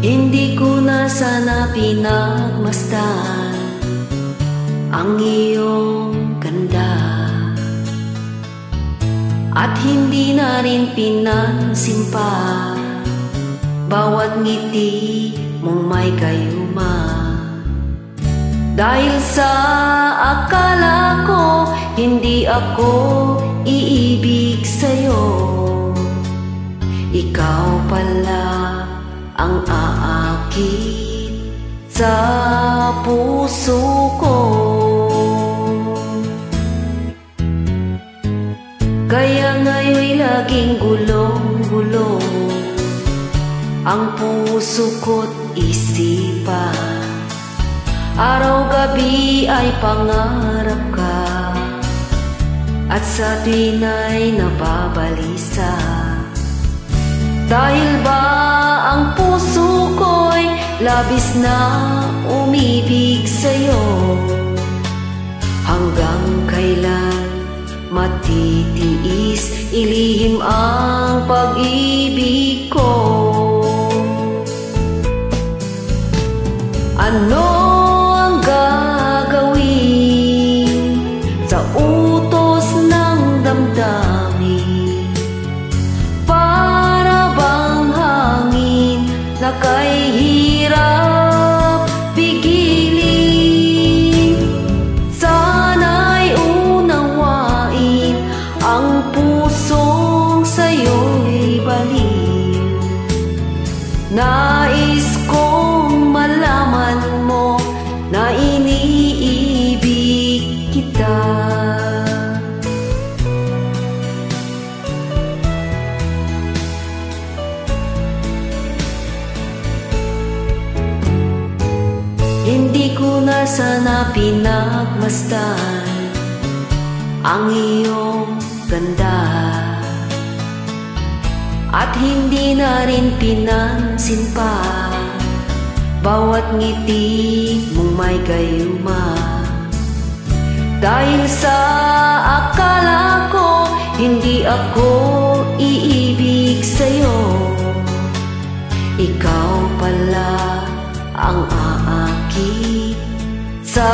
Hindi ko na sana pinagmasdan ang iyong ganda, at hindi na rin pinansin pa bawat ngiti mong may gayuma. Dahil sa akala ko hindi ako iibig sa'yo, ikaw pala ang aakit sa puso ko. Kaya ngayon'y laging gulong-gulo ang puso ko't isipan. Araw-gabi ay pangarap ka, at sa tuwin ay nababalisa. Dahil ba ang puso ko'y labis na umibig sa'yo? Hanggang kailan matitiis ilihim ang pag-ibig ko? Ano ang gagawin sa utos ng damdamin? Para bang hangin na kay hirap pigilin? Sana'y unawain ang pusong sa'yo'y baliw. Nais kong malaman mo na iniibig kita. Hindi ko na sana pinagmasdan ang iyong ganda, at hindi na rin pinansin pa bawat ngiti mong may gayuma. Dahil sa akala ko hindi ako iibig sa'yo, ikaw pala ang aakit sa